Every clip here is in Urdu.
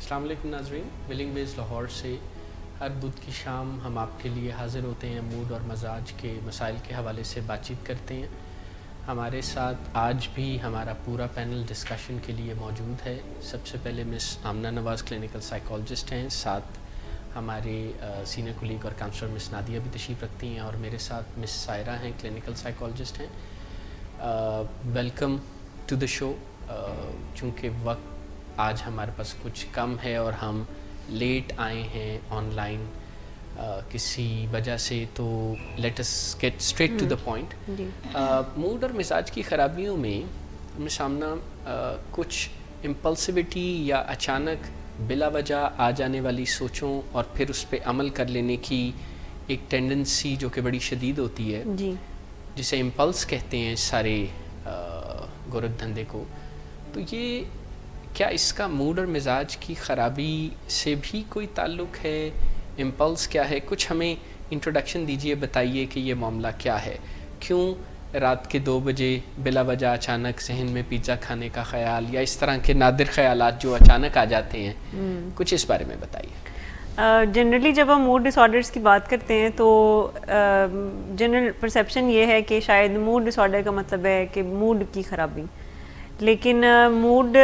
السلام علیکم ناظرین، ولنگ ویز لاہور سے ہر بدھ کی شام ہم آپ کے لیے حاضر ہوتے ہیں، موڈ اور مزاج کے مسائل کے حوالے سے بات چیت کرتے ہیں۔ ہمارے ساتھ آج بھی ہمارا پورا پینل ڈسکشن کے لیے موجود ہے۔ سب سے پہلے مس آمنہ نواز کلینکل سائیکالوجسٹ ہیں، ساتھ ہمارے سینئر کولیگ اور کاؤنسلر مس نادیہ بھی تشریف رکھتی ہیں، اور میرے ساتھ مس سائرہ ہیں، کلینکل سائیکالوجسٹ ہیں۔ ویلکم ٹو دا شو۔ چونکہ وقت آج ہمارے پاس کچھ کم ہے اور ہم لیٹ آئے ہیں آن لائن کسی وجہ سے، تو let us get straight to the point. Mood اور مزاج کی خرابیوں میں سامنا کچھ امپلسیوٹی یا اچانک بلا وجہ آ جانے والی سوچوں اور پھر اس پہ عمل کر لینے کی ایک ٹینڈنسی جو کہ بڑی شدید ہوتی ہے، جسے امپلس کہتے ہیں سارے گورکھ دھندے کو۔ تو یہ کیا اس کا موڈ اور مزاج کی خرابی سے بھی کوئی تعلق ہے؟ امپلس کیا ہے؟ کچھ ہمیں انٹروڈکشن دیجئے، بتائیے کہ یہ معاملہ کیا ہے، کیوں رات کے 2 بجے بلا وجہ اچانک ذہن میں پیزا کھانے کا خیال یا اس طرح کے نادر خیالات جو اچانک آ جاتے ہیں، کچھ اس بارے میں بتائیے۔ جنرلی جب ہم موڈ ڈس آرڈرس کی بات کرتے ہیں تو جنرل پرسیپشن یہ ہے کہ شاید موڈ ڈس آرڈر کا مطلب ہے کہ موڈ کی خرابی، لیکن موڈ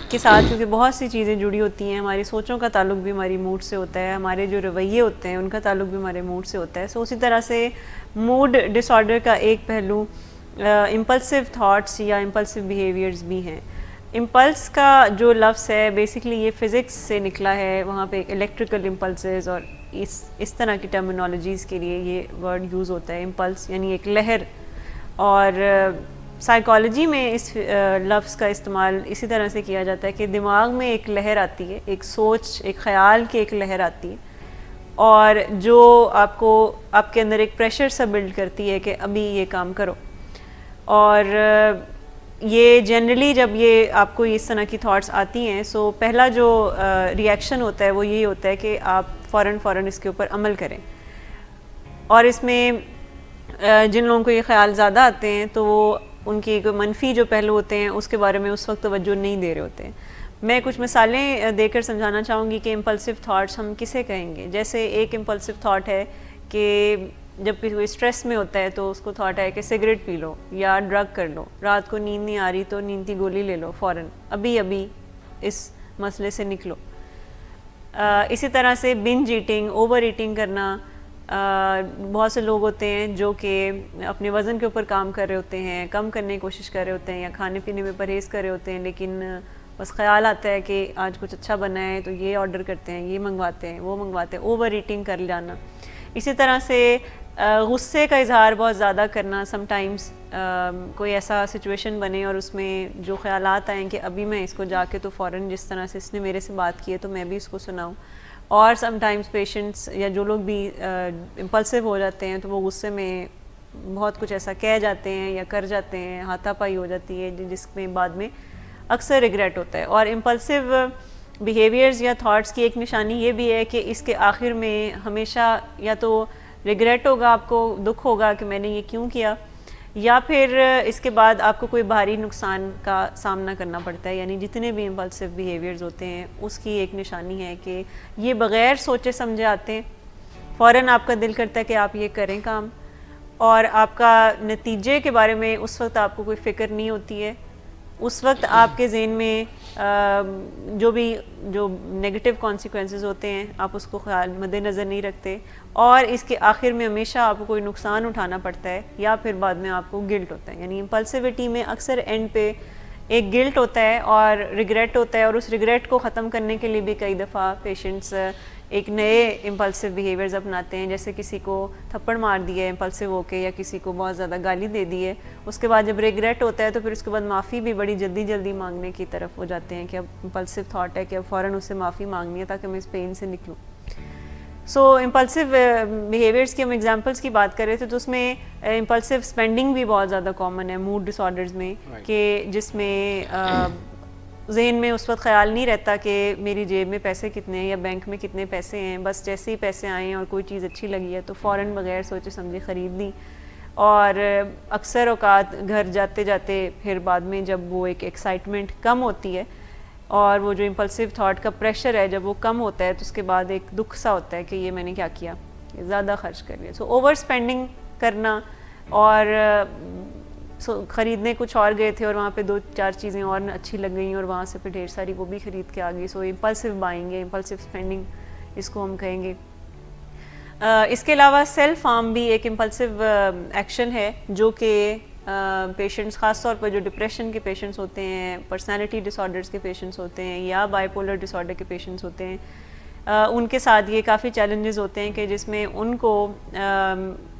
کے ساتھ کیونکہ بہت سی چیزیں جڑی ہوتی ہیں، ہماری سوچوں کا تعلق بھی ہماری موڈ سے ہوتا ہے، ہمارے جو رویے ہوتے ہیں ان کا تعلق بھی ہمارے موڈ سے ہوتا ہے۔ سو اسی طرح سے موڈ ڈس آرڈر کا ایک پہلو امپلسیو تھاٹس یا امپلسیو بیہیویئرز بھی ہیں۔ امپلس کا جو لفظ ہے بیسکلی یہ فزکس سے نکلا ہے، وہاں پہ الیکٹریکل امپلسز اور اس طرح کی ٹرمینالوجیز کے لیے یہ ورڈ یوز ہوتا ہے، امپلس یعنی ایک لہر۔ اور سائیکالوجی میں اس لفظ کا استعمال اسی طرح سے کیا جاتا ہے کہ دماغ میں ایک لہر آتی ہے، ایک سوچ، ایک خیال کی ایک لہر آتی ہے، اور جو آپ کے اندر ایک پریشر سا بلڈ کرتی ہے کہ ابھی یہ کام کرو۔ اور یہ جنرلی جب یہ آپ کو اس طرح کی تھاٹس آتی ہیں، سو پہلا جو ریئیکشن ہوتا ہے وہ یہی ہوتا ہے کہ آپ فوراً اس کے اوپر عمل کریں۔ اور اس میں جن لوگوں کو یہ خیال زیادہ آتے ہیں تو وہ ان کی کوئی منفی جو پہلو ہوتے ہیں اس کے بارے میں اس وقت توجہ نہیں دے رہے ہوتے ہیں۔ میں کچھ مثالیں دے کر سمجھانا چاہوں گی کہ امپلسیو تھاٹس ہم کسے کہیں گے۔ جیسے ایک امپلسیو تھاٹ ہے کہ جب کوئی اسٹریس میں ہوتا ہے تو اس کو تھاٹ ہے کہ سگریٹ پی لو یا ڈرگ کر لو، رات کو نیند نہیں آ رہی تو نیند کی گولی لے لو فوراً، ابھی اس مسئلے سے نکلو۔ اسی طرح سے بنج ایٹنگ، اوور ایٹنگ کرنا۔ بہت سے لوگ ہوتے ہیں جو کہ اپنے وزن کے اوپر کام کر رہے ہوتے ہیں، کم کرنے کی کوشش کر رہے ہوتے ہیں یا کھانے پینے میں پرہیز کر رہے ہوتے ہیں، لیکن بس خیال آتا ہے کہ آج کچھ اچھا بنا ہے تو یہ آرڈر کرتے ہیں، یہ منگواتے ہیں، وہ منگواتے ہیں، اوور ایٹنگ کر جانا۔ اسی طرح سے غصے کا اظہار بہت زیادہ کرنا۔ سم ٹائمز کوئی ایسا سچویشن بنے اور اس میں جو خیالات آئیں کہ ابھی میں اس کو جا کے تو فوراً جس طرح سے اس نے میرے سے بات کی ہے تو میں بھی اس کو سناؤں۔ اور سم ٹائمز پیشنٹس یا جو لوگ بھی امپلسیو ہو جاتے ہیں تو وہ غصے میں بہت کچھ ایسا کہہ جاتے ہیں یا کر جاتے ہیں، ہاتھا پائی ہو جاتی ہے جس میں بعد میں اکثر ریگریٹ ہوتا ہے۔ اور امپلسیو بیہیویئرز یا تھاٹس کی ایک نشانی یہ بھی ہے کہ اس کے آخر میں ہمیشہ یا تو ریگریٹ ہوگا، آپ کو دکھ ہوگا کہ میں نے یہ کیوں کیا، یا پھر اس کے بعد آپ کو کوئی بھاری نقصان کا سامنا کرنا پڑتا ہے۔ یعنی جتنے بھی امپلسیو بیہیویئرز ہوتے ہیں اس کی ایک نشانی ہے کہ یہ بغیر سوچے سمجھے آتے ہیں، فوراً آپ کا دل کرتا ہے کہ آپ یہ کریں کام، اور آپ کا نتیجے کے بارے میں اس وقت آپ کو کوئی فکر نہیں ہوتی ہے، اس وقت آپ کے ذہن میں جو نیگیٹو کانسیکوینسز ہوتے ہیں آپ اس کو خیال مد نظر نہیں رکھتے، اور اس کے آخر میں ہمیشہ آپ کو کوئی نقصان اٹھانا پڑتا ہے یا پھر بعد میں آپ کو گلٹ ہوتا ہے۔ یعنی امپلسیوٹی میں اکثر اینڈ پہ ایک گلٹ ہوتا ہے اور ریگریٹ ہوتا ہے، اور اس ریگریٹ کو ختم کرنے کے لیے بھی کئی دفعہ پیشنٹس ایک نئے امپلسیو بیہیویئرز اپناتے ہیں، جیسے کسی کو تھپڑ مار دیا ہے امپلسیو ہو کے، یا کسی کو بہت زیادہ گالی دے دی ہے، اس کے بعد جب ریگریٹ ہوتا ہے تو پھر اس کے بعد معافی بھی بڑی جلدی مانگنے کی طرف ہو جاتے ہیں کہ اب امپلسیو تھاٹ ہے کہ اب فوراً اس سے معافی مانگنی ہے تاکہ میں اس پین سے نکلوں۔ سو امپلسیو بیہیویئرس کی ہم ایگزامپلس کی بات کر رہے تھے تو اس میں امپلسیو اسپینڈنگ بھی بہت زیادہ کامن ہے موڈ ڈس آرڈرز میں، کہ جس میں ذہن میں اس وقت خیال نہیں رہتا کہ میری جیب میں پیسے کتنے ہیں یا بینک میں کتنے پیسے ہیں، بس جیسے ہی پیسے آئیں اور کوئی چیز اچھی لگی ہے تو فوراً بغیر سوچے سمجھے خرید لی، اور اکثر اوقات گھر جاتے جاتے پھر بعد میں جب وہ ایک ایکسائٹمنٹ کم ہوتی ہے اور وہ جو امپلسو تھاٹ کا پریشر ہے جب وہ کم ہوتا ہے تو اس کے بعد ایک دکھ سا ہوتا ہے کہ یہ میں نے کیا کیا، زیادہ خرچ کر لیا. سو اوور اسپینڈنگ کرنا، اور خریدنے کچھ اور گئے تھے اور وہاں پہ 2-4 چیزیں اور اچھی لگ گئیں اور وہاں سے پھر ڈھیر ساری وہ بھی خرید کے آ گئی. سو امپلسو بائنگ ہے، امپلسو اسپینڈنگ اس کو ہم کہیں گے. اس کے علاوہ سیلف ہارم بھی ایک امپلسو ایکشن ہے جو کہ پیشنٹس، خاص طور پر جو ڈپریشن کے پیشنٹس ہوتے ہیں، پرسنالٹی ڈس آرڈرز کے پیشنٹس ہوتے ہیں یا بائی پولر ڈس آرڈر کے پیشنٹس ہوتے ہیں، ان کے ساتھ یہ کافی چیلنجز ہوتے ہیں کہ جس میں ان کو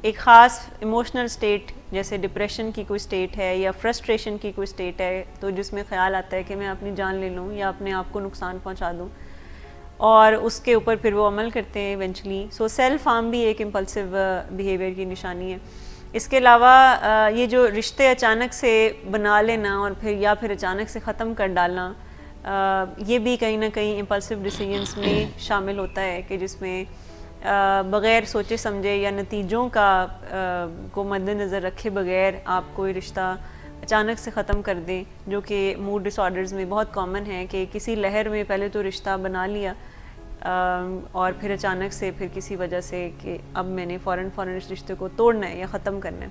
ایک خاص ایموشنل سٹیٹ جیسے ڈپریشن کی کوئی سٹیٹ ہے یا فرسٹریشن کی کوئی سٹیٹ ہے تو جس میں خیال آتا ہے کہ میں اپنی جان لے لوں یا اپنے آپ کو نقصان پہنچا دوں، اور اس کے اوپر پھر وہ عمل کرتے ہیں ایونچولی. سو سیلف ہارم بھی ایک امپلسو بیہیویئر کی نشانی ہے. اس کے علاوہ یہ جو رشتے اچانک سے بنا لینا اور پھر اچانک سے ختم کر ڈالنا، یہ بھی کہیں نہ کہیں امپلسو ڈیسیژنس میں شامل ہوتا ہے کہ جس میں بغیر سوچے سمجھے یا نتیجوں کو مد نظر رکھے بغیر آپ کوئی رشتہ اچانک سے ختم کر دیں، جو کہ موڈ ڈس آرڈرز میں بہت کامن ہے کہ کسی لہر میں پہلے تو رشتہ بنا لیا اور پھر اچانک سے پھر کسی وجہ سے کہ اب میں نے فوراً اس رشتے کو توڑنا ہے یا ختم کرنا ہے.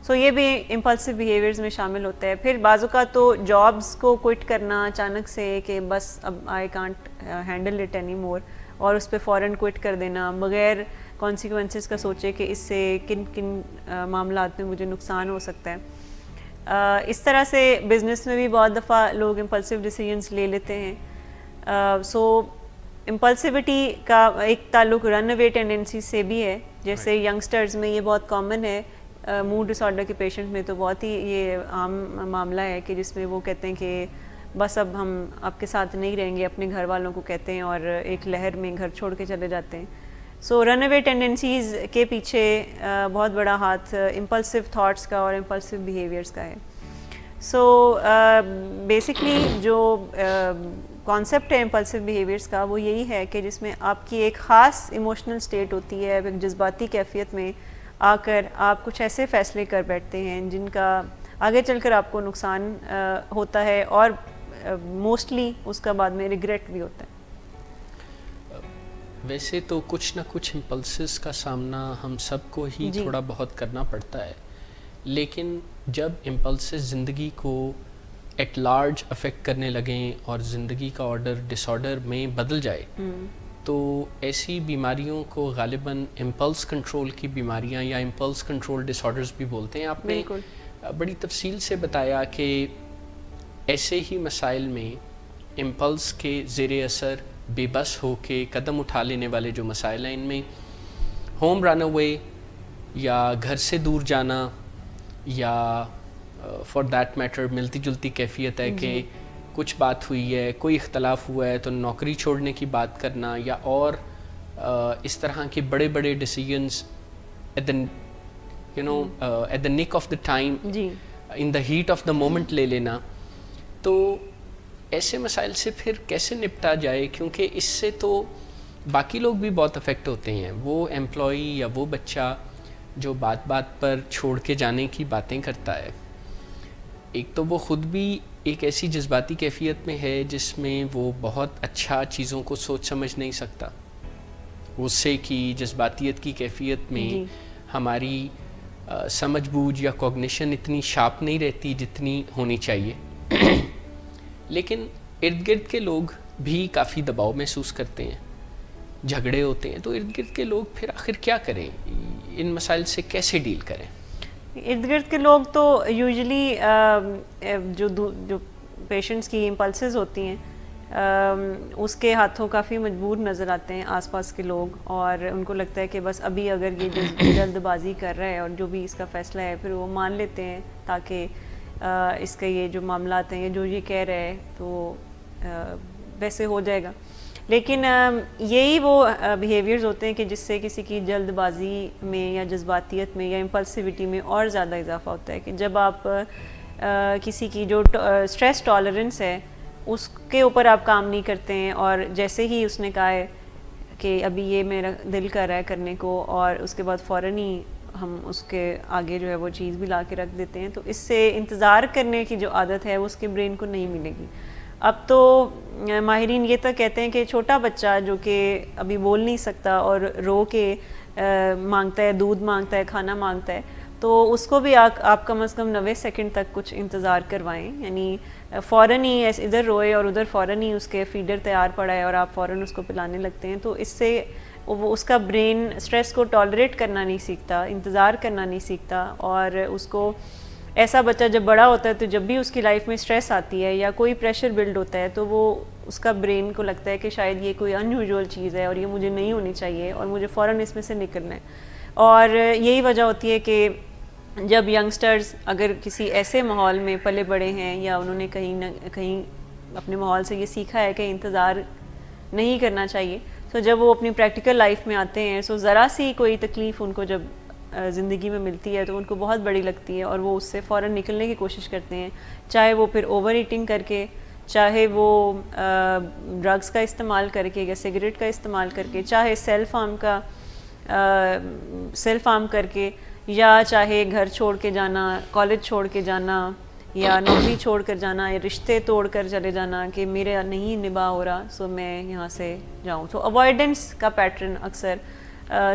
سو یہ بھی امپلسو بیہیویئرز میں شامل ہوتا ہے. پھر بعض اوقات تو جابس کو کوئٹ کرنا اچانک سے کہ بس اب I can't handle it any more, اور اس پہ فوراً کوئٹ کر دینا بغیر کانسیکوینسز کا سوچے کہ اس سے کن کن معاملات میں مجھے نقصان ہو سکتا ہے. اس طرح سے بزنس میں بھی بہت دفعہ لوگ امپلسو ڈیسیژنس لے لیتے ہیں. سو امپلسیوٹی کا ایک تعلق رن اوے ٹینڈنسی سے بھی ہے، جیسے ینگسٹرز میں یہ بہت کامن ہے. موڈ ڈس آرڈر کے پیشنٹ میں تو بہت ہی یہ عام معاملہ ہے کہ جس میں وہ کہتے ہیں کہ بس اب ہم آپ کے ساتھ نہیں رہیں گے، اپنے گھر والوں کو کہتے ہیں اور ایک لہر میں گھر چھوڑ کے چلے جاتے ہیں. سو رن اوے ٹینڈنسیز کے پیچھے بہت بڑا ہاتھ امپلسو تھاٹس کا اور امپلسو بیہیویئرس کا ہے. سو بیسکلی جو کانسیپٹ ہے امپلسو بیہیویئرس کا وہ یہی ہے کہ جس میں آپ کی ایک خاص ایموشنل سٹیٹ ہوتی ہے، ایک جذباتی کیفیت میں آ کر آپ کچھ ایسے فیصلے کر بیٹھتے ہیں جن کا آگے چل کر آپ کو نقصان ہوتا ہے اور موسٹلی اس کا بعد میں ریگریٹ بھی ہوتا ہے. ویسے تو کچھ نہ کچھ امپلسز کا سامنا ہم سب کو ہی تھوڑا بہت کرنا پڑتا ہے، لیکن جب امپلسز زندگی کو ایٹ لارج افیکٹ کرنے لگیں اور زندگی کا آرڈر ڈس آرڈر میں بدل جائے تو ایسی بیماریوں کو غالباً امپلس کنٹرول کی بیماریاں یا امپلس کنٹرول ڈس آرڈرز بھی بولتے ہیں. آپ نے بڑی تفصیل سے بتایا کہ ایسے ہی مسائل میں امپلس کے زیر اثر بے بس ہو کے قدم اٹھا لینے والے جو مسائل ہیں ان میں ہوم رن اوے یا گھر سے دور جانا یا فار دیٹ میٹر ملتی جلتی کیفیت ہے کہ کچھ بات ہوئی ہے، کوئی اختلاف ہوا ہے تو نوکری چھوڑنے کی بات کرنا یا اور اس طرح کے بڑے بڑے ڈیسیژنس at the nick of the time in the heat of the moment لے لینا. تو ایسے مسائل سے پھر کیسے نپٹا جائے، کیونکہ اس سے تو باقی لوگ بھی بہت افیکٹ ہوتے ہیں. وہ ایمپلائی یا وہ بچہ جو بات بات پر چھوڑ کے جانے کی باتیں کرتا ہے، ایک تو وہ خود بھی ایک ایسی جذباتی کیفیت میں ہے جس میں وہ بہت اچھا چیزوں کو سوچ سمجھ نہیں سکتا. غصے کی جذباتیت کی کیفیت میں ہماری سمجھ بوجھ یا کوگنیشن اتنی شارپ نہیں رہتی جتنی ہونی چاہیے. لیکن ارد گرد کے لوگ بھی کافی دباؤ محسوس کرتے ہیں، جھگڑے ہوتے ہیں، تو ارد گرد کے لوگ پھر آخر کیا کریں، ان مسائل سے کیسے ڈیل کریں؟ ارد گرد کے لوگ تو یوزلی جو پیشنٹس کی امپلسز ہوتی ہیں اس کے ہاتھوں کافی مجبور نظر آتے ہیں آس پاس کے لوگ، اور ان کو لگتا ہے کہ بس ابھی اگر یہ جلد بازی کر رہا ہے اور جو بھی اس کا فیصلہ ہے پھر وہ مان لیتے ہیں تاکہ اس کا یہ جو معاملات ہیں یا جو یہ کہہ رہے ہیں تو ویسے ہو جائے گا. لیکن یہی وہ بیہیویئرز ہوتے ہیں کہ جس سے کسی کی جلد بازی میں یا جذباتیت میں یا امپلسیوٹی میں اور زیادہ اضافہ ہوتا ہے. کہ جب آپ کسی کی جو اسٹریس ٹالرنس ہے اس کے اوپر آپ کام نہیں کرتے ہیں اور جیسے ہی اس نے کہا ہے کہ ابھی یہ میرا دل کر رہا ہے کرنے کو اور اس کے بعد فوراً ہی ہم اس کے آگے جو ہے وہ چیز بھی لا کے رکھ دیتے ہیں، تو اس سے انتظار کرنے کی جو عادت ہے وہ اس کے برین کو نہیں ملے گی. اب تو ماہرین یہ تک کہتے ہیں کہ چھوٹا بچہ جو کہ ابھی بول نہیں سکتا اور رو کے مانگتا ہے، دودھ مانگتا ہے، کھانا مانگتا ہے، تو اس کو بھی آپ کم از کم 90 سیکنڈ تک کچھ انتظار کروائیں. یعنی فوراً ہی ادھر روئے اور ادھر فوراً ہی اس کے فیڈر تیار پڑا ہے اور آپ فوراً اس کو پلانے لگتے ہیں، تو اس سے وہ اس کا برین سٹریس کو ٹالریٹ کرنا نہیں سیکھتا، انتظار کرنا نہیں سیکھتا. اور اس کو ایسا بچہ جب بڑا ہوتا ہے تو جب بھی اس کی لائف میں سٹریس آتی ہے یا کوئی پریشر بلڈ ہوتا ہے تو وہ اس کا برین کو لگتا ہے کہ شاید یہ کوئی ان یوزول چیز ہے اور یہ مجھے نہیں ہونی چاہیے اور مجھے فوراً اس میں سے نکلنا ہے. اور یہی وجہ ہوتی ہے کہ جب ینگسٹرز اگر کسی ایسے ماحول میں پلے بڑے ہیں یا انہوں نے کہیں نہ کہیں اپنے ماحول سے یہ سیکھا ہے کہ انتظار نہیں کرنا چاہیے، تو جب وہ اپنی پریکٹیکل لائف میں آتے ہیں سو ذرا سی کوئی تکلیف ان کو جب زندگی میں ملتی ہے تو ان کو بہت بڑی لگتی ہے اور وہ اس سے فوراً نکلنے کی کوشش کرتے ہیں، چاہے وہ پھر اوور ایٹنگ کر کے، چاہے وہ ڈرگس کا استعمال کر کے یا سگریٹ کا استعمال کر کے، چاہے سیلف ہارم کر کے، یا چاہے گھر چھوڑ کے جانا، کالج چھوڑ کے جانا، یا نوکری چھوڑ کر جانا، یا رشتے توڑ کر چلے جانا کہ میرے نہیں نبھا ہو رہا سو میں یہاں سے جاؤں. تو اوائڈنس کا پیٹرن اکثر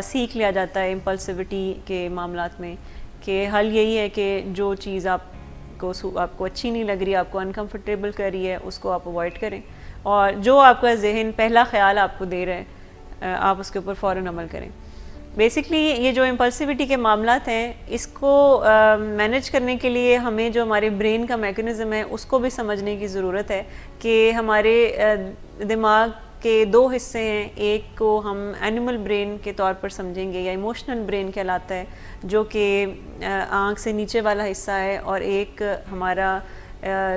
سیکھ لیا جاتا ہے امپلسیوٹی کے معاملات میں، کہ حل یہی ہے کہ جو چیز آپ کو اچھی نہیں لگ رہی، آپ کو انکمفرٹیبل کر رہی ہے، اس کو آپ اوائڈ کریں، اور جو آپ کا ذہن پہلا خیال آپ کو دے رہا ہے آپ اس کے اوپر فوراً عمل کریں. بیسکلی یہ جو امپلسیوٹی کے معاملات ہیں اس کو مینیج کرنے کے لیے ہمیں جو ہمارے برین کا میکانزم ہے اس کو بھی سمجھنے کی ضرورت ہے کہ ہمارے دماغ کے 2 حصے ہیں. ایک کو ہم اینیمل برین کے طور پر سمجھیں گے یا ایموشنل برین کہلاتا ہے، جو کہ آنکھ سے نیچے والا حصہ ہے، اور ایک ہمارا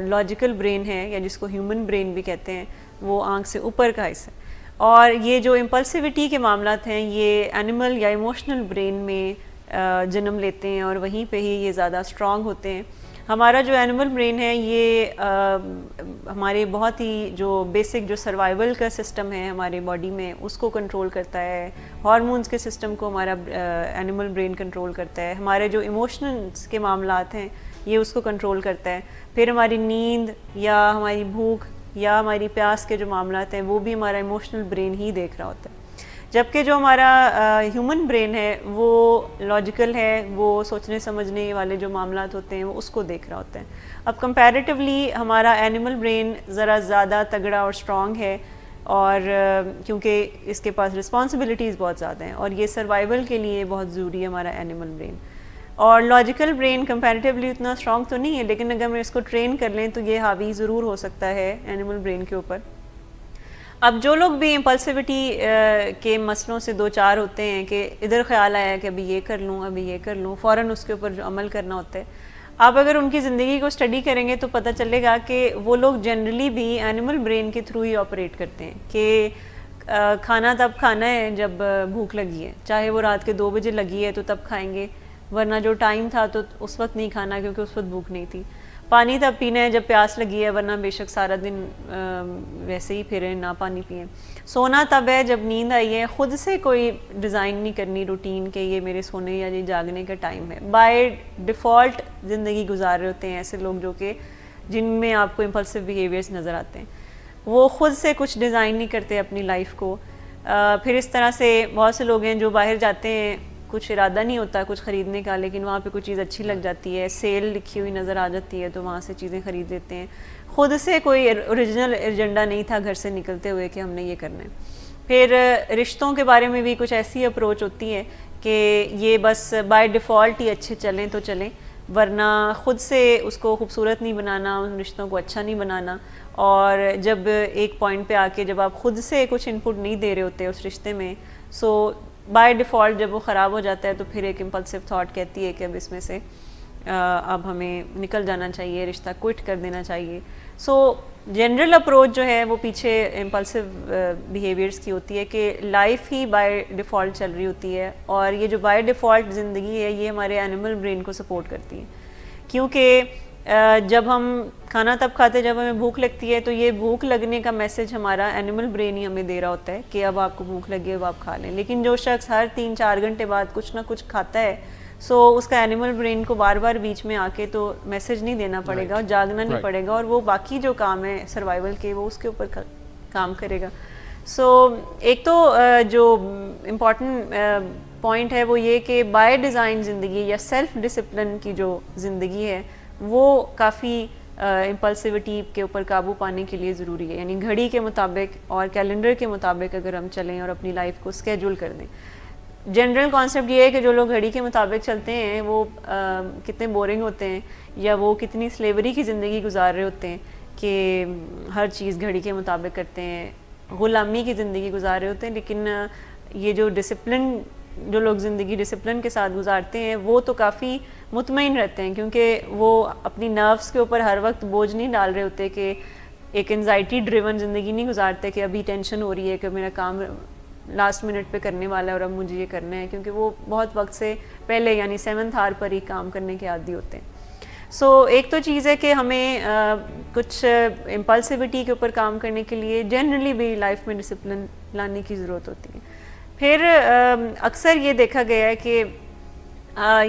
لاجیکل برین ہے یا جس کو ہیومن برین بھی کہتے ہیں، وہ آنکھ سے اوپر کا حصہ ہے. اور یہ جو امپلسیوٹی کے معاملات ہیں یہ اینیمل یا ایموشنل برین میں جنم لیتے ہیں اور وہیں پہ ہی یہ زیادہ اسٹرانگ ہوتے ہیں. ہمارا جو اینیمل برین ہے یہ ہمارے بہت ہی جو بیسک جو سروائیول کا سسٹم ہے ہمارے باڈی میں اس کو کنٹرول کرتا ہے. ہارمونز کے سسٹم کو ہمارا اینیمل برین کنٹرول کرتا ہے. ہمارے جو ایموشنلس کے معاملات ہیں یہ اس کو کنٹرول کرتا ہے. پھر ہماری نیند یا ہماری بھوک یا ہماری پیاس کے جو معاملات ہیں وہ بھی ہمارا ایموشنل برین ہی دیکھ رہا ہوتا ہے. جبکہ جو ہمارا ہیومن برین ہے وہ لاجیکل ہے، وہ سوچنے سمجھنے والے جو معاملات ہوتے ہیں وہ اس کو دیکھ رہا ہوتا ہے. اب کمپیریٹیولی ہمارا اینیمل برین ذرا زیادہ تگڑا اور اسٹرانگ ہے، اور کیونکہ اس کے پاس رسپانسبلٹیز بہت زیادہ ہیں اور یہ سروائیول کے لیے بہت ضروری ہے ہمارا اینیمل برین. اور لاجیکل برین کمپیریٹیولی اتنا اسٹرانگ تو نہیں ہے، لیکن اگر ہم اس کو ٹرین کر لیں تو یہ حاوی ضرور ہو سکتا ہے اینیمل برین کے اوپر. اب جو لوگ بھی امپلسیوٹی کے مسئلوں سے 2-4 ہوتے ہیں کہ ادھر خیال آیا کہ ابھی یہ کر لوں، ابھی یہ کر لوں، فوراً اس کے اوپر جو عمل کرنا ہوتا ہے، آپ اگر ان کی زندگی کو اسٹڈی کریں گے تو پتہ چلے گا کہ وہ لوگ جنرلی بھی اینیمل برین کے تھرو ہی آپریٹ کرتے ہیں. کہ کھانا تب کھانا ہے جب بھوک لگی ہے، چاہے وہ رات کے 2 بجے لگی ہے تو تب کھائیں گے، ورنہ جو ٹائم تھا تو اس وقت نہیں کھانا کیونکہ اس وقت بھوک نہیں تھی. پانی تب پینا ہے جب پیاس لگی ہے، ورنہ بے شک سارا دن ویسے ہی پھریں نہ پانی پئیں. سونا تب ہے جب نیند آئی ہے. خود سے کوئی ڈیزائن نہیں کرنی روٹین کہ یہ میرے سونے یا یہ جاگنے کا ٹائم ہے. بائی ڈیفالٹ زندگی گزار رہے ہوتے ہیں ایسے لوگ جو کہ جن میں آپ کو امپلسیو بیہیویئرز نظر آتے ہیں. وہ خود سے کچھ ڈیزائن نہیں کرتے اپنی لائف کو. پھر اس طرح سے بہت سے لوگ ہیں جو باہر جاتے ہیں، کچھ ارادہ نہیں ہوتا کچھ خریدنے کا، لیکن وہاں پہ کوئی چیز اچھی لگ جاتی ہے، سیل لکھی ہوئی نظر آ جاتی ہے تو وہاں سے چیزیں خرید لیتے ہیں. خود سے کوئی اوریجنل ایجنڈا نہیں تھا گھر سے نکلتے ہوئے کہ ہم نے یہ کرنا ہے. پھر رشتوں کے بارے میں بھی کچھ ایسی اپروچ ہوتی ہے کہ یہ بس بائی ڈیفالٹ ہی اچھے چلیں تو چلیں، ورنہ خود سے اس کو خوبصورت نہیں بنانا، ان رشتوں کو اچھا نہیں بنانا. اور جب ایک پوائنٹ پہ آ کے جب آپ خود سے کچھ انپٹ نہیں دے رہے ہوتے اس رشتے میں، سو بائی ڈیفالٹ جب وہ خراب ہو جاتا ہے تو پھر ایک امپلسیو تھاٹ کہتی ہے کہ اب اس میں سے اب ہمیں نکل جانا چاہیے، رشتہ کوئٹ کر دینا چاہیے. سو جنرل اپروچ جو ہے وہ پیچھے امپلسیو بیہیویئرس کی ہوتی ہے کہ لائف ہی بائی ڈیفالٹ چل رہی ہوتی ہے، اور یہ جو بائی ڈیفالٹ زندگی ہے یہ ہمارے اینیمل برین کو سپورٹ کرتی ہے. کیونکہ جب ہم کھانا تب کھاتے جب ہمیں بھوک لگتی ہے تو یہ بھوک لگنے کا میسج ہمارا اینیمل برین ہی ہمیں دے رہا ہوتا ہے کہ اب آپ کو بھوک لگی ہے اب آپ کھا لیں. لیکن جو شخص ہر 3-4 گھنٹے بعد کچھ نہ کچھ کھاتا ہے سو اس کا اینیمل برین کو بار بار بیچ میں آ کے تو میسج نہیں دینا پڑے گا اور جاگنا نہیں پڑے گا, اور وہ باقی جو کام ہے سروائیول کے وہ اس کے اوپر کام کرے گا. سو ایک تو جو امپورٹنٹ پوائنٹ ہے وہ یہ کہ بائی ڈیزائن زندگی یا سیلف ڈسپلن کی جو زندگی ہے وہ کافی امپلسیوٹی کے اوپر قابو پانے کے لیے ضروری ہے. یعنی گھڑی کے مطابق اور کیلنڈر کے مطابق اگر ہم چلیں اور اپنی لائف کو اسکیجول کر دیں. جنرل کانسیپٹ یہ ہے کہ جو لوگ گھڑی کے مطابق چلتے ہیں وہ کتنے بورنگ ہوتے ہیں, یا وہ کتنی سلیوری کی زندگی گزار رہے ہوتے ہیں کہ ہر چیز گھڑی کے مطابق کرتے ہیں, غلامی کی زندگی گزار رہے ہوتے ہیں. لیکن یہ جو ڈسپلن, جو لوگ زندگی ڈسپلن کے ساتھ گزارتے ہیں وہ تو کافی مطمئن رہتے ہیں, کیونکہ وہ اپنی نروس کے اوپر ہر وقت بوجھ نہیں ڈال رہے ہوتے, کہ ایک انزائٹی ڈریون زندگی نہیں گزارتے کہ ابھی ٹینشن ہو رہی ہے کہ میرا کام لاسٹ منٹ پہ کرنے والا ہے اور اب مجھے یہ کرنا ہے, کیونکہ وہ بہت وقت سے پہلے یعنی 7th hour پر ہی کام کرنے کے عادی ہوتے ہیں. سو ایک تو چیز ہے کہ ہمیں کچھ امپلسیوٹی کے اوپر کام کرنے کے لیے جنرلی بھی لائف میں ڈسپلن لانے کی ضرورت ہوتی ہے. پھر اکثر یہ دیکھا گیا ہے کہ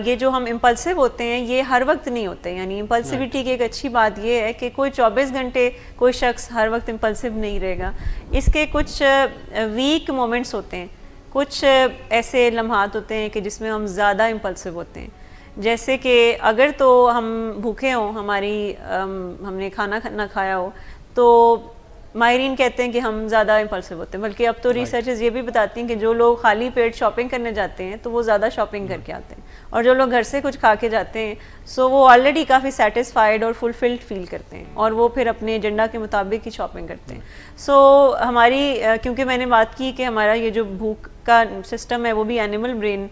یہ جو ہم امپلسیو ہوتے ہیں یہ ہر وقت نہیں ہوتے. یعنی امپلسیوٹی کی ایک اچھی بات یہ ہے کہ کوئی 24 گھنٹے کوئی شخص ہر وقت امپلسیو نہیں رہے گا. اس کے کچھ ویک مومنٹس ہوتے ہیں, کچھ ایسے لمحات ہوتے ہیں کہ جس میں ہم زیادہ امپلسیو ہوتے ہیں. جیسے کہ اگر تو ہم بھوکے ہوں, ہم نے کھانا نہ کھایا ہو, تو ماہرین کہتے ہیں کہ ہم زیادہ امپلسیو ہوتے ہیں. بلکہ اب تو ریسرچز یہ بھی بتاتی ہیں کہ جو لوگ خالی پیٹ شاپنگ کرنے جاتے ہیں تو وہ زیادہ شاپنگ کر کے آتے ہیں, اور جو لوگ گھر سے کچھ کھا کے جاتے ہیں سو وہ آلریڈی کافی سیٹسفائیڈ اور فلفلڈ فیل کرتے ہیں, اور وہ پھر اپنے ایجنڈا کے مطابق ہی شاپنگ کرتے ہیں. سو ہماری, کیونکہ میں نے بات کی کہ ہمارا یہ جو بھوک کا سسٹم ہے وہ بھی اینیمل برین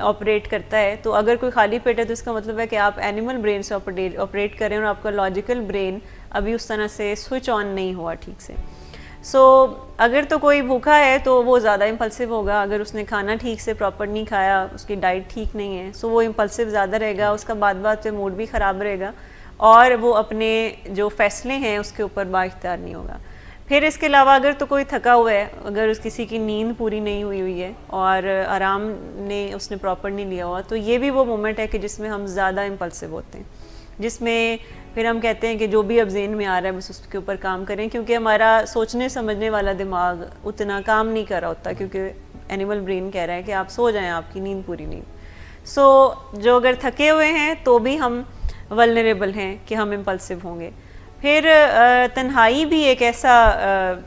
آپریٹ کرتا ہے, تو اگر کوئی خالی پیٹ ہے تو اس کا مطلب ہے کہ آپ اینیمل برین سے آپریٹ کریں اور آپ کا لاجیکل برین ابھی اس طرح سے سوئچ آن نہیں ہوا ٹھیک سے. سو اگر تو کوئی بھوکا ہے تو وہ زیادہ امپلسیو ہوگا. اگر اس نے کھانا ٹھیک سے پراپر نہیں کھایا, اس کی ڈائٹ ٹھیک نہیں ہے, سو وہ امپلسیو زیادہ رہے گا, اس کا بعد پہ موڈ بھی خراب رہے گا, اور وہ اپنے جو فیصلے ہیں اس کے اوپر بااختیار نہیں ہوگا. پھر اس کے علاوہ اگر تو کوئی تھکا ہوا ہے, اگر کسی کی نیند پوری نہیں ہوئی ہے اور آرام اس نے پراپر نہیں لیا ہوا, تو یہ بھی وہ مومنٹ ہے کہ جس میں ہم زیادہ امپلسیو ہوتے ہیں, جس میں پھر ہم کہتے ہیں کہ جو بھی اب ذہن میں آ رہا ہے بس اس کے اوپر کام کریں, کیونکہ ہمارا سوچنے سمجھنے والا دماغ اتنا کام نہیں کر رہا ہوتا, کیونکہ اینیمل برین کہہ رہا ہے کہ آپ سو جائیں, آپ کی نیند پوری نہیں. سو جو اگر تھکے ہوئے ہیں تو بھی ہم ولنریبل ہیں کہ ہم امپلسیو ہوں گے. پھر تنہائی بھی ایک ایسا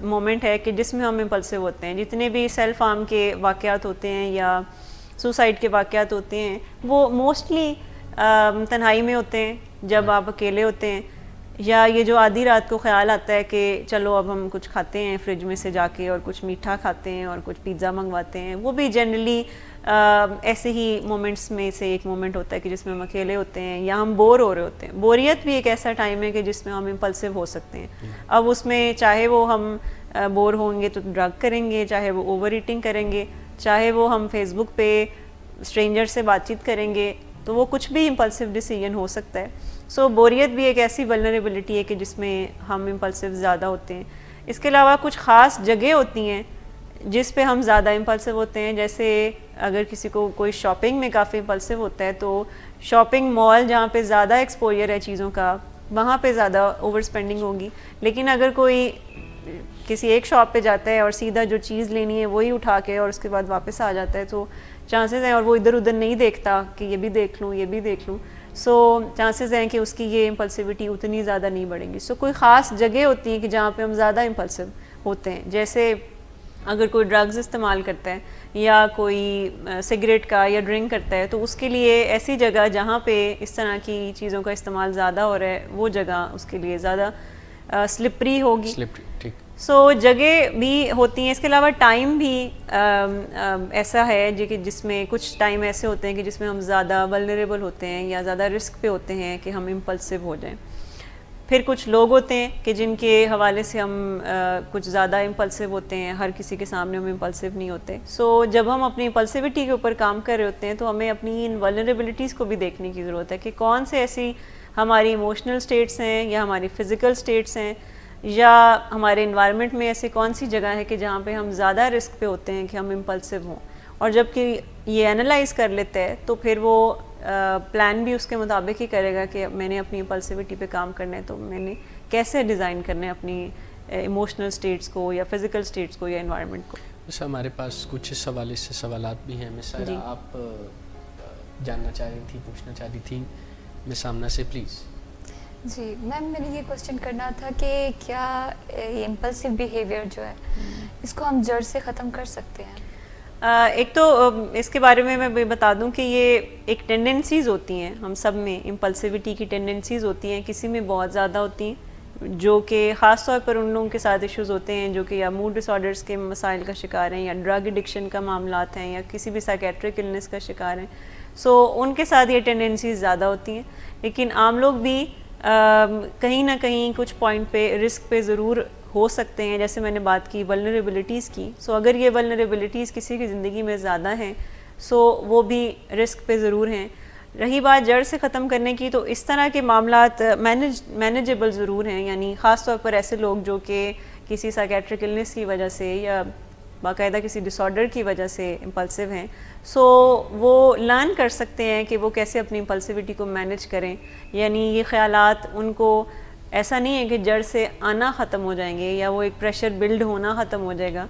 مومنٹ ہے کہ جس میں ہم امپلسیو ہوتے ہیں. جتنے بھی سیلف ہارم کے واقعات ہوتے ہیں یا سوسائڈ کے واقعات ہوتے ہیں وہ موسٹلی تنہائی میں ہوتے ہیں, جب آپ اکیلے ہوتے ہیں, یا یہ جو آدھی رات کو خیال آتا ہے کہ چلو اب ہم کچھ کھاتے ہیں فریج میں سے جا کے, اور کچھ میٹھا کھاتے ہیں اور کچھ پیزا منگواتے ہیں. وہ بھی جنرلی ایسے ہی مومنٹس میں سے ایک مومنٹ ہوتا ہے کہ جس میں ہم اکیلے ہوتے ہیں یا ہم بور ہو رہے ہوتے ہیں. بوریت بھی ایک ایسا ٹائم ہے کہ جس میں ہم امپلسیو ہو سکتے ہیں. اب اس میں چاہے وہ ہم بور ہوں گے تو ڈرگ کریں گے, چاہے وہ اوور ایٹنگ کریں گے, چاہے وہ ہم فیس بک پہ اسٹرینجر سے بات چیت کریں گے, تو وہ کچھ بھی امپلسیو ڈیسیژن ہو سکتا ہے. سو بوریت بھی ایک ایسی ولنریبلٹی ہے کہ جس میں ہم امپلسیو زیادہ ہوتے ہیں. اس کے علاوہ کچھ خاص جگہ ہوتی ہیں جس پہ ہم زیادہ امپلسیو ہوتے ہیں. جیسے اگر کسی کو کوئی شاپنگ میں کافی امپلسیو ہوتا ہے تو شاپنگ مال جہاں پہ زیادہ ایکسپوجر ہے چیزوں کا, وہاں پہ زیادہ اوور اسپینڈنگ ہوگی. لیکن اگر کوئی کسی ایک شاپ پہ جاتا ہے اور سیدھا جو چیز لینی ہے وہی اٹھا کے اور اس کے بعد واپس آ جاتا ہے, تو چانسز ہیں, اور وہ ادھر ادھر نہیں دیکھتا کہ یہ بھی دیکھ لوں یہ بھی دیکھ لوں, سو چانسز ہیں کہ اس کی یہ امپلسیوٹی اتنی زیادہ نہیں بڑھے گی. سو کوئی خاص جگہ ہوتی ہیں کہ جہاں پہ ہم زیادہ امپلسیو ہوتے ہیں. جیسے اگر کوئی ڈرگز استعمال کرتا ہے یا کوئی سگریٹ کا یا ڈرنک کرتا ہے, تو اس کے لیے ایسی جگہ جہاں پہ اس طرح کی چیزوں کا استعمال زیادہ ہو رہا ہے وہ جگہ اس کے لیے زیادہ سلپری ہوگی. سو جگہ بھی ہوتی ہیں. اس کے علاوہ ٹائم بھی ایسا ہے جس میں کچھ ٹائم ایسے ہوتے ہیں کہ جس میں ہم زیادہ ولنریبل ہوتے ہیں یا زیادہ رسک پہ ہوتے ہیں کہ ہم امپلسیو ہو جائیں. پھر کچھ لوگ ہوتے ہیں کہ جن کے حوالے سے ہم کچھ زیادہ امپلسیو ہوتے ہیں, ہر کسی کے سامنے ہم امپلسیو نہیں ہوتے. سو جب ہم اپنی امپلسیوٹی کے اوپر کام کر رہے ہوتے ہیں تو ہمیں اپنی ان ولنریبلٹیز کو بھی دیکھنے کی ضرورت ہے کہ کون سے ایسی ہماری ایموشنل سٹیٹس ہیں یا ہماری فزیکل سٹیٹس ہیں یا ہمارے انوائرمنٹ میں ایسی کون سی جگہ ہے کہ جہاں پہ ہم زیادہ رسک پہ ہوتے ہیں کہ ہم امپلسیو ہوں. اور جب کہ یہ انالائز کر لیتے ہیں تو پھر وہ پلان بھی اس کے مطابق ہی کرے گا کہ میں نے اپنی امپلسیوٹی پہ کام کرنا ہے تو میں نے کیسے ڈیزائن کرنا ہے اپنی ایموشنل سٹیٹس کو یا فزیکل سٹیٹس کو یا انوائرمنٹ کو. بس ہمارے پاس کچھ اس حوالے سے سوالات بھی ہیں. مس سائرہ آپ جاننا چاہ رہی تھی, پوچھنا چاہ رہی تھی مس آمنہ سے, پلیز. جی میم, میں نے یہ کوشچن کرنا تھا کہ کیا یہ امپلسو بیہیویئر جو ہے اس کو ہم جڑ سے ختم کر سکتے ہیں؟ ایک تو اس کے بارے میں بتا دوں کہ یہ ایک ٹینڈنسیز ہوتی ہیں ہم سب میں, امپلسیوٹی کی ٹینڈنسیز ہوتی ہیں, کسی میں بہت زیادہ ہوتی ہیں جو کہ خاص طور پر ان لوگوں کے ساتھ ایشوز ہوتے ہیں جو کہ یا موڈ ڈس آرڈرس کے مسائل کا شکار ہیں یا ڈرگ ایڈکشن کا معاملات ہیں یا کسی بھی سائیکیٹرک النس کا شکار ہیں. سو ان کے ساتھ یہ ٹینڈنسیز زیادہ ہوتی ہیں. لیکن عام لوگ بھی کہیں نہ کہیں کچھ پوائنٹ پہ رسک پہ ضرور ہو سکتے ہیں. جیسے میں نے بات کی ولنریبلٹیز کی, سو اگر یہ ولنریبلٹیز کسی کی زندگی میں زیادہ ہیں سو وہ بھی رسک پہ ضرور ہیں. رہی بات جڑ سے ختم کرنے کی, تو اس طرح کے معاملات مینیجیبل ضرور ہیں. یعنی خاص طور پر ایسے لوگ جو کہ کسی سائیکیٹرک النس کی وجہ سے یا باقاعدہ کسی ڈس آرڈر کی وجہ سے امپلسو ہیں, سو وہ لرن کر سکتے ہیں کہ وہ کیسے اپنی امپلسیوٹی کو مینیج کریں. یعنی یہ خیالات ان کو ایسا نہیں ہے کہ جڑ سے آنا ختم ہو جائیں گے یا وہ ایک پریشر بلڈ ہونا ختم ہو جائے گا,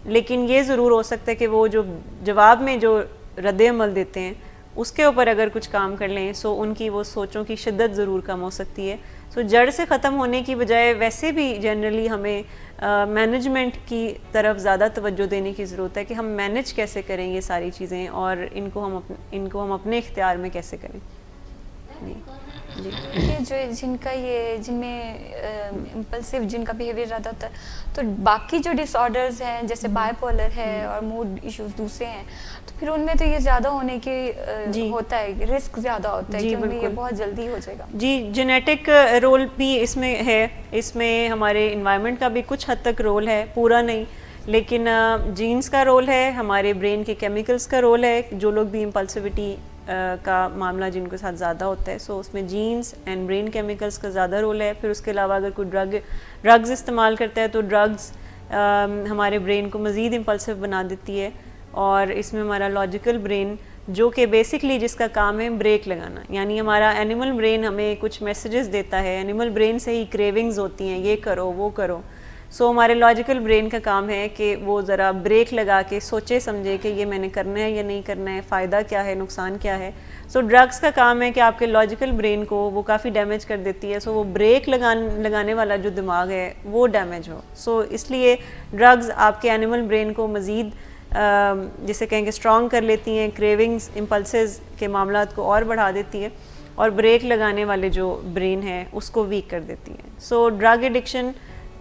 لیکن یہ ضرور ہو سکتا ہے کہ وہ جو جواب میں جو رد عمل دیتے ہیں اس کے اوپر اگر کچھ کام کر لیں سو ان کی وہ سوچوں کی شدت ضرور کم ہو سکتی ہے. سو جڑ سے ختم ہونے کی بجائے ویسے بھی جنرلی ہمیں مینجمنٹ کی طرف زیادہ توجہ دینے کی ضرورت ہے کہ ہم مینیج کیسے کریں یہ ساری چیزیں اور ان کو ہم اپنے اختیار میں کیسے کریں. جی یہ جو جن میں امپلسو جن کا بیہیویئر زیادہ ہوتا ہے, تو باقی جو ڈس آرڈرز ہیں جیسے بائی پولر ہے اور موڈ ایشوز دوسرے ہیں, تو پھر ان میں تو یہ زیادہ ہونے کی ہوتا ہے, رسک زیادہ ہوتا ہے کہ ان میں یہ بہت جلدی ہو جائے گا. جی جینیٹک رول بھی اس میں ہے, اس میں ہمارے انوائرمنٹ کا بھی کچھ حد تک رول ہے, پورا نہیں, لیکن جینز کا رول ہے, ہمارے برین کے کیمیکلز کا رول ہے. جو لوگ بھی امپلسیوٹی کا معاملہ جن کے ساتھ زیادہ ہوتا ہے سو اس میں جینز اینڈ برین کیمیکلز کا زیادہ رول ہے. پھر اس کے علاوہ اگر کوئی ڈرگز استعمال کرتا ہے تو ڈرگز ہمارے برین کو مزید امپلسو بنا دیتی ہے. اور اس میں ہمارا لاجیکل برین جو کہ بیسکلی جس کا کام ہے بریک لگانا, یعنی ہمارا اینیمل برین ہمیں کچھ میسیجز دیتا ہے, اینیمل برین سے ہی کریونگز ہوتی ہیں یہ کرو وہ کرو. سو ہمارے لاجیکل برین کا کام ہے کہ وہ ذرا بریک لگا کے سوچے سمجھے کہ یہ میں نے کرنا ہے یا نہیں کرنا ہے, فائدہ کیا ہے نقصان کیا ہے. سو ڈرگس کا کام ہے کہ آپ کے لاجیکل برین کو وہ کافی ڈیمیج کر دیتی ہے, سو وہ بریک لگانے والا جو دماغ ہے وہ ڈیمیج ہو. سو اس لیے ڈرگز آپ کے اینیمل برین کو مزید جسے کہیں گے اسٹرانگ کر لیتی ہیں, کریونگز امپلسز کے معاملات کو اور بڑھا دیتی ہے, اور بریک لگانے والے جو برین ہے اس کو ویک کر دیتی ہیں. سو ڈرگ ایڈکشن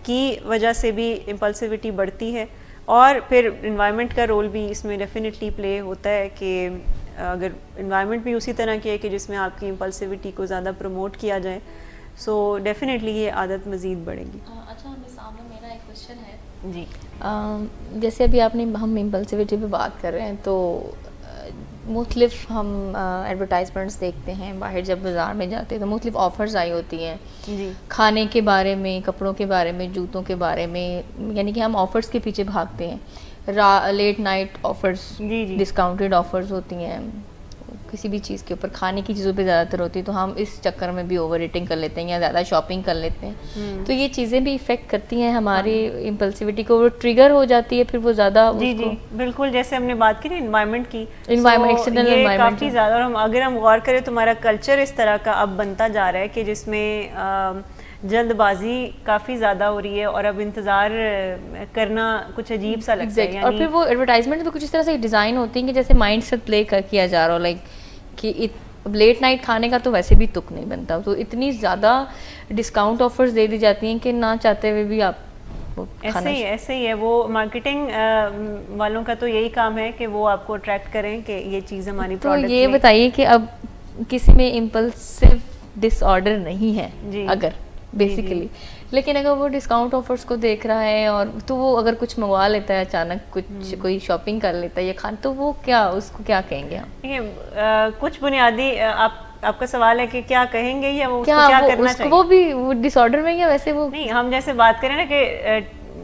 کی وجہ سے بھی امپلسیوٹی بڑھتی ہے, اور پھر انوائرمنٹ کا رول بھی اس میں ڈیفینیٹلی پلے ہوتا ہے کہ اگر انوائرمنٹ بھی اسی طرح کی ہے کہ جس میں آپ کی امپلسیوٹی کو زیادہ پروموٹ کیا جائے سو ڈیفینیٹلی یہ عادت مزید بڑھے گی. اچھا مس آمنہ, میرا ایک کوشچن ہے. جی جیسے ابھی ہم امپلسیوٹی پہ بات کر رہے ہیں تو مختلف ہم ایڈورٹائزمنٹس دیکھتے ہیں باہر, جب بازار میں جاتے ہیں تو مختلف آفرز آئی ہوتی ہیں جی کھانے کے بارے میں, کپڑوں کے بارے میں, جوتوں کے بارے میں, یعنی کہ ہم آفرز کے پیچھے بھاگتے ہیں. Late night offers, discounted offers ہوتی ہیں کسی بھی چیز کے اوپر, کھانے کی چیزوں پہ زیادہ تر ہوتی ہے, تو ہم اس چکر میں بھی اوور ایٹنگ کر لیتے ہیں یا زیادہ شاپنگ کر لیتے ہیں. تو یہ چیزیں بھی افیکٹ کرتی ہیں ہماری امپلسیوٹی کو, وہ ٹریگر ہو جاتی ہے پھر وہ زیادہ. جی جی بالکل, جیسے ہم نے بات کی نا انوائرمنٹ کی, ایکسٹرنل یہ انوائرمنٹ کافی زیادہ, اور اگر ہم غور کریں تو ہمارا کلچر اس طرح کا اب بنتا جا رہا ہے کہ جس میں جلد بازی کافی زیادہ ہو رہی ہے اور اب انتظار کرنا کچھ عجیب سا لگتا ہے. اور پھر وہ ایڈورٹائزمنٹ بھی کچھ اس طرح سے ڈیزائن ہوتی ہیں کہ جیسے مائنڈ سے پلے کیا جا رہا ہو, لائک کہ لیٹ نائٹ کھانے کا تو ویسے بھی تک نہیں بنتا, تو اتنی زیادہ ڈسکاؤنٹ آفرز دے دی جاتی ہیں کہ نہ چاہتے ہوئے بھی آپ ایسے ہی ہے. وہ مارکیٹنگ والوں کا تو یہی کام ہے کہ وہ آپ کو اٹریکٹ کریں کہ یہ چیز ہماری پروڈکٹ. تو یہ بتائیے کہ اب کسی میں امپلسو ڈس آرڈر نہیں ہے اگر بیسیکلی, لیکن اگر وہ ڈسکاؤنٹ آفرز کو دیکھ رہا ہے اور تو وہ اگر کچھ منگوا لیتا ہے اچانک, کچھ کوئی شاپنگ کر لیتا ہے یہ تو وہ کیا, اس کو کیا کہیں گے ہم؟ کچھ بنیادی آپ کا سوال ہے کہ کیا کہیں گے یا وہ کیا کرنا چاہیے, وہ بھی وہ ڈس آرڈر میں یا ویسے وہ نہیں. ہم جیسے بات کریں نا کہ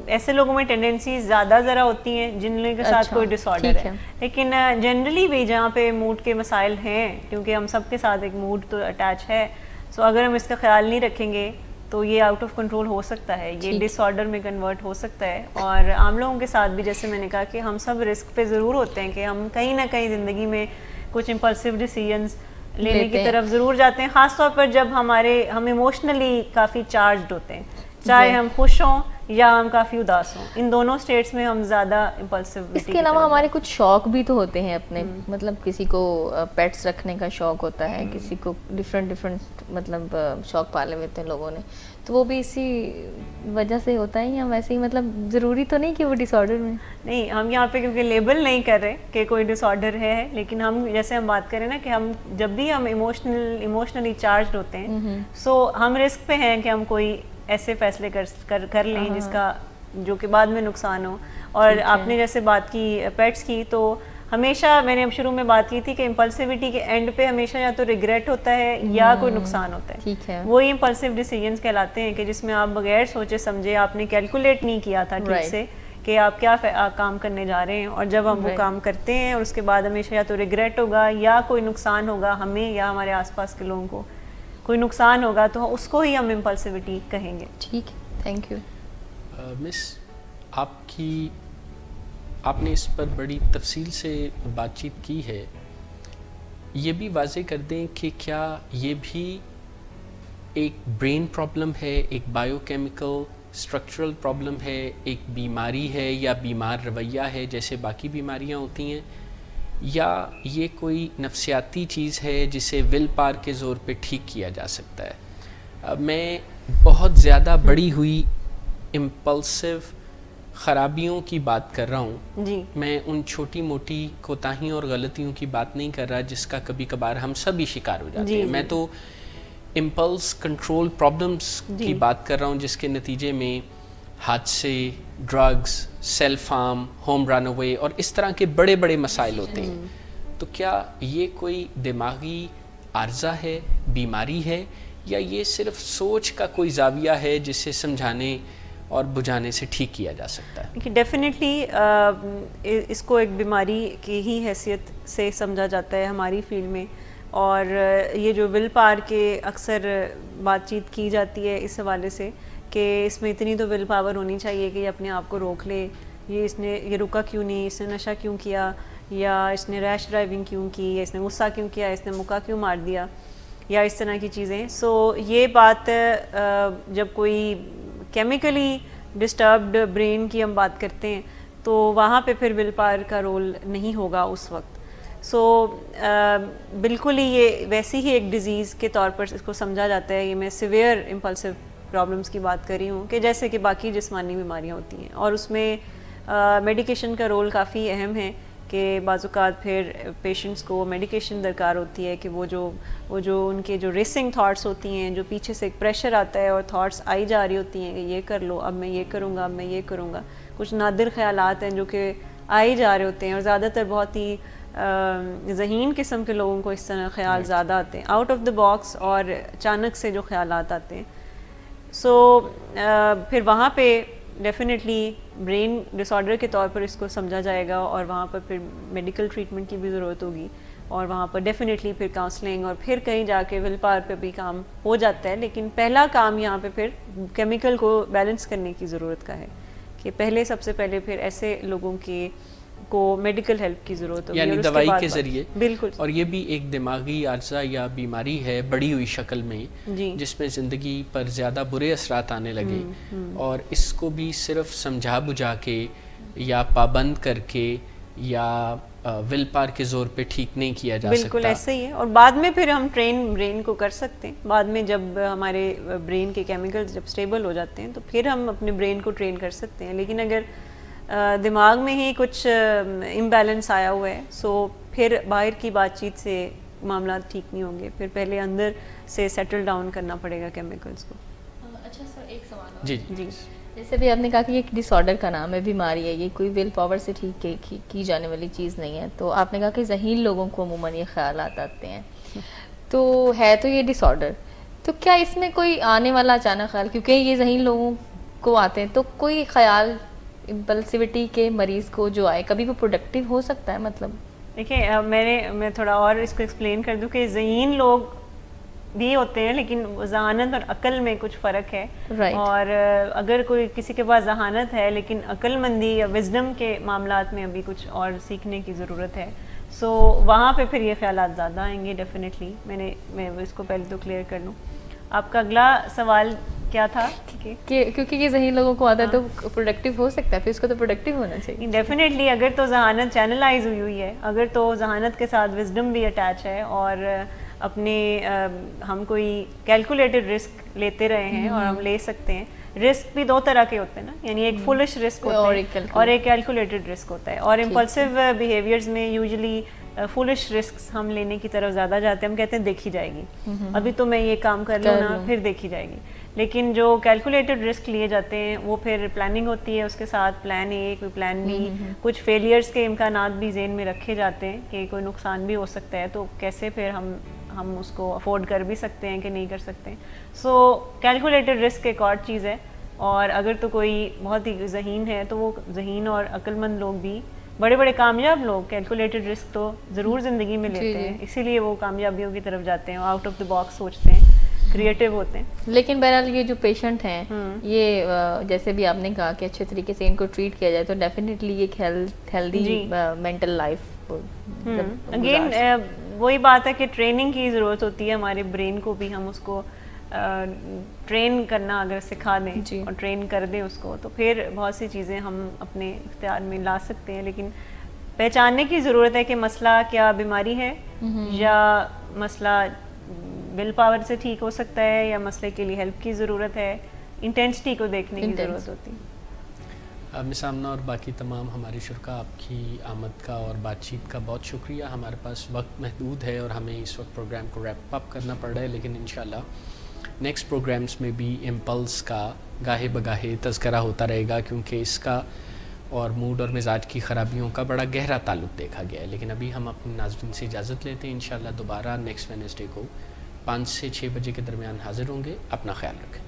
ایسے لوگوں میں ٹینڈنسیز زیادہ ذرا ہوتی ہیں جن کے ساتھ کوئی ڈس آرڈر ہے. لیکن جنرلی بھی جہاں پہ موڈ کے مسائل ہیں, کیونکہ ہم سب کے ساتھ ایک موڈ تو اٹیچ ہے, سو اگر ہم اس کا خیال نہیں رکھیں گے تو یہ آؤٹ آف کنٹرول ہو سکتا ہے, یہ ڈس آرڈر میں کنورٹ ہو سکتا ہے. اور عام لوگوں کے ساتھ بھی جیسے میں نے کہا کہ ہم سب رسک پہ ضرور ہوتے ہیں کہ ہم کہیں نہ کہیں زندگی میں کچھ امپلسو ڈیسیژنز لینے کی طرف ضرور جاتے ہیں, خاص طور پر جب ہم ایموشنلی کافی چارجڈ ہوتے ہیں, چاہے ہم خوش ہوں یا ہم کافی اداس ہوں, ان دونوں سٹیٹس میں ہم زیادہ امپلسو. اس کے علاوہ ہمارے کچھ شوق بھی تو ہوتے ہیں اپنے, مطلب کسی کو پیٹس رکھنے کا شوق ہوتا ہے, کسی کو ڈفرینٹ مطلب شوق پالے ہوئے ہوتے ہیں لوگوں نے, تو وہ بھی اسی وجہ سے ہوتا ہے یا ویسے ہی, مطلب ضروری تو نہیں کہ وہ ڈس آرڈر میں نہیں. ہم یہاں پہ کیونکہ لیبل نہیں کر رہے کہ کوئی ڈس آرڈر ہے, لیکن ہم جیسے ہم بات کریں نا کہ ہم جب بھی ہم ایموشنلی چارجڈ ہوتے ہیں, سو ہم رسک پہ ہیں کہ ہم کوئی ایسے فیصلے کر لیں جس کا جو کہ بعد میں نقصان ہو. اور آپ نے جیسے بات کی پیٹس کی, تو ہمیشہ میں نے اب شروع میں بات کی تھی کہ امپلسیوٹی کے اینڈ پہ ہمیشہ یا تو ریگریٹ ہوتا ہے یا کوئی نقصان ہوتا ہے. ٹھیک ہے, وہی امپلسیو ڈیسیژنز کہلاتے ہیں کہ جس میں آپ بغیر سوچے سمجھے, آپ نے کیلکولیٹ نہیں کیا تھا ٹھیک سے کہ آپ کیا کام کرنے جا رہے ہیں, اور جب ہم وہ کام کرتے ہیں اور اس کے بعد ہمیشہ یا تو ریگریٹ ہوگا یا کوئی نقصان ہوگا ہمیں یا ہمارے آس پاس کے لوگوں کو کوئی نقصان ہوگا, تو اس کو ہی ہم امپلسیوٹی کہیں گے. ٹھیک ہے, تھینک یو. مس آپ نے اس پر بڑی تفصیل سے بات چیت کی ہے. یہ بھی واضح کر دیں کہ کیا یہ بھی ایک برین پرابلم ہے, ایک بائیو کیمیکل اسٹرکچرل پرابلم ہے, ایک بیماری ہے یا بیمار رویہ ہے جیسے باقی بیماریاں ہوتی ہیں, یا یہ کوئی نفسیاتی چیز ہے جسے ول پاور کے زور پہ ٹھیک کیا جا سکتا ہے؟ میں بہت زیادہ بڑی ہوئی امپلسو خرابیوں کی بات کر رہا ہوں جی. میں ان چھوٹی موٹی کوتاہیوں اور غلطیوں کی بات نہیں کر رہا جس کا کبھی کبھار ہم سب ہی شکار ہو جاتے ہیں. میں تو امپلس کنٹرول پرابلمس کی بات کر رہا ہوں جس کے نتیجے میں حادثے, ڈرگز, سیلف ہارم, ہوم رن اوے اور اس طرح کے بڑے بڑے مسائل ہوتے ہیں. تو کیا یہ کوئی دماغی عارضہ ہے, بیماری ہے, یا یہ صرف سوچ کا کوئی زاویہ ہے جسے سمجھانے اور بجھانے سے ٹھیک کیا جا سکتا ہے؟ ڈیفینیٹلی اس کو ایک بیماری کی ہی حیثیت سے سمجھا جاتا ہے ہماری فیلڈ میں, اور یہ جو ول پاور کے اکثر بات چیت کی جاتی ہے اس حوالے سے کہ اس میں اتنی تو ول پاور ہونی چاہیے کہ یہ اپنے آپ کو روک لے, یہ رکا کیوں نہیں, اس نے نشہ کیوں کیا, یا اس نے ریش ڈرائیونگ کیوں کی, یا اس نے غصہ کیوں کیا, اس نے مکہ کیوں مار دیا, یا اس طرح کی چیزیں. سو یہ بات جب کوئی کیمیکلی ڈسٹربڈ برین کی ہم بات کرتے ہیں تو وہاں پہ پھر ول پاور کا رول نہیں ہوگا اس وقت. سو بالکل ہی یہ ویسی ہی ایک ڈیزیز کے طور پر اس کو سمجھا جاتا ہے. یہ میں سیویئر امپلسو پرابلمس کی بات کر رہی ہوں کہ جیسے کہ باقی جسمانی بیماریاں ہوتی ہیں, اور اس میں میڈیکیشن کا رول کافی اہم ہے کہ بعض اوقات پھر پیشنٹس کو میڈیکیشن درکار ہوتی ہے کہ وہ جو ان کے جو ریسنگ تھاٹس ہوتی ہیں, جو پیچھے سے ایک پریشر آتا ہے اور تھاٹس آئی جا رہی ہوتی ہیں کہ یہ کر لو, اب میں یہ کروں گا, اب میں یہ کروں گا, کچھ نادر خیالات ہیں جو کہ آئی جا رہے ہوتے ہیں, اور زیادہ تر بہت ہی ذہین قسم کے لوگوں کو اس طرح خیال زیادہ آتے ہیں, آؤٹ آف دا باکس اور اچانک سے جو خیالات آتے ہیں. سو پھر وہاں پہ ڈیفینیٹلی برین ڈس آرڈر کے طور پر اس کو سمجھا جائے گا, اور وہاں پر پھر میڈیکل ٹریٹمنٹ کی بھی ضرورت ہوگی, اور وہاں پر ڈیفینیٹلی پھر کاؤنسلنگ, اور پھر کہیں جا کے ول پاور پہ بھی کام ہو جاتا ہے. لیکن پہلا کام یہاں پہ پھر کیمیکل کو بیلنس کرنے کی ضرورت کا ہے کہ پہلے سب سے پہلے پھر ایسے لوگوں کو میڈیکل ہیلپ کی ضرورت ہوگی, یعنی دوائی کے ذریعے. بالکل. اور یہ بھی ایک دماغی عارضہ یا بیماری ہے بڑی ہوئی شکل میں جس میں زندگی پر زیادہ برے اثرات آنے لگے, اور اس کو بھی صرف سمجھا بجھا کے یا پابند کر کے یا ول پاور کے زور پہ ٹھیک نہیں کیا جا سکتا. بالکل ایسے ہی ہے, اور بعد میں پھر ہم ٹرین برین کو کر سکتے ہیں. بعد میں جب ہمارے برین کے کیمیکلز جب سٹیبل ہو جاتے ہیں تو پھر ہم اپنے برین کو ٹرین کر سکتے ہیں. لیکن اگر دماغ میں ہی کچھ امبیلنس آیا ہوا ہے, سو پھر باہر کی بات چیت سے معاملات ٹھیک نہیں ہوں گے, پھر پہلے اندر سے سیٹل ڈاؤن کرنا پڑے گا کیمیکلز کو. اچھا سر, ایک سوال. جی جی, جیسے بھی آپ نے کہا کہ یہ ڈس آرڈر کا نام ہے, بیماری ہے, یہ کوئی ول پاور سے ٹھیک کی جانے والی چیز نہیں ہے. تو آپ نے کہا کہ ذہین لوگوں کو عموماً یہ خیالات آتے ہیں, تو ہے تو یہ ڈس آرڈر, تو کیا اس میں کوئی آنے والا اچانک خیال, کیونکہ یہ ذہین لوگوں کو آتے ہیں تو کوئی خیال امپلسیوٹی کے مریض کو جو آئے کبھی وہ پروڈکٹیو ہو سکتا ہے؟ مطلب دیکھیں میں تھوڑا اور اس کو ایکسپلین کر دوں کہ ذہین لوگ بھی ہوتے ہیں لیکن ذہانت اور عقل میں کچھ فرق ہے. اور اگر کوئی کسی کے پاس ذہانت ہے لیکن عقل مندی یا وزڈم کے معاملات میں ابھی کچھ اور سیکھنے کی ضرورت ہے, سو وہاں پہ پھر یہ خیالات زیادہ آئیں گے ڈیفینیٹلی. میں اس کو پہلے تو کلیئر کر لوں. آپ کا اگلا سوال کیا تھا؟ کیونکہ یہ ذہین لوگوں کو آتا ہے تو پروڈکٹیو ہو سکتا ہے, پھر اس کو تو پروڈکٹیو ہونا چاہیے. ڈیفینیٹلی اگر تو ذہانت چینلائز ہوئی ہے, اگر تو ذہانت کے ساتھ وزڈم بھی اٹیچ ہے اور اپنے ہم کوئی کیلکولیٹڈ رسک لیتے رہے ہیں اور ہم لے سکتے ہیں. رسک بھی دو طرح کے ہوتے ہیں نا, یعنی ایک فولش رسک ہوتا ہے اور ایک کیلکولیٹڈ رسک ہوتا ہے. اور امپلسیو بیہیویئرز میں یوزلی فولش رسکس ہم لینے کی طرف زیادہ جاتے ہیں. ہم کہتے ہیں دیکھی جائے گی, ابھی تو میں یہ کام کر لوں نا, پھر دیکھی جائے گی. لیکن جو کیلکولیٹڈ رسک لیے جاتے ہیں وہ پھر پلاننگ ہوتی ہے, اس کے ساتھ پلان اے, کوئی پلان بی, کچھ فیلیئرس کے امکانات بھی ذہن میں رکھے جاتے ہیں کہ کوئی نقصان بھی ہو سکتا ہے, تو کیسے پھر ہم اس کو افورڈ کر بھی سکتے ہیں کہ نہیں کر سکتے. سو کیلکولیٹڈ رسک ایک اور چیز ہے. اور اگر تو کوئی بہت ہی ذہین ہے تو وہ ذہین اور عقل مند لوگ بھی, بڑے بڑے کامیاب لوگ کیلکولیٹڈ رسک تو ضرور زندگی میں لیتے ہیں, اسی لیے وہ کامیابیوں کی طرف جاتے ہیں, آؤٹ آف دا باکس سوچتے ہیں, کریٹیو ہوتے ہیں. لیکن بہرحال یہ جو پیشنٹ ہیں یہ جیسے بھی آپ نے کہا کہ اچھے طریقے سے ان کو ٹریٹ کیا جائے تو ڈیفینیٹلی ایک ہیلدی مینٹل لائف. اگین وہی بات ہے کہ ٹریننگ کی ضرورت ہوتی ہے ہمارے برین کو بھی. ہم اس کو ٹرین کرنا اگر سکھا دیں اور ٹرین کر دیں اس کو, تو پھر بہت سی چیزیں ہم اپنے اختیار میں لا سکتے ہیں. لیکن پہچاننے کی ضرورت ہے کہ مسئلہ کیا بیماری ہے یا مسئلہ ول پاور سے ٹھیک ہو سکتا ہے یا مسئلے کے لیے ہیلپ کی ضرورت ہے. انٹینسٹی کو دیکھنے کی ضرورت ہوتی ہے. مس آمنہ اور باقی تمام ہمارے شرکاء, آپ کی آمد کا اور بات چیت کا بہت شکریہ. ہمارے پاس وقت محدود ہے اور ہمیں اس وقت پروگرام کو ریپ اپ کرنا پڑ رہا ہے, لیکن انشاءاللہ نیکسٹ پروگرامز میں بھی امپلس کا گاہے بگاہے تذکرہ ہوتا رہے گا, کیونکہ اس کا اور موڈ اور مزاج کی خرابیوں کا بڑا گہرا تعلق دیکھا گیا ہے. لیکن ابھی ہم اپنے ناظرین سے اجازت لیتے ہیں. انشاءاللہ دوبارہ نیکسٹ وینسڈے کو 5 سے 6 بجے کے درمیان حاضر ہوں گے. اپنا خیال رکھیں.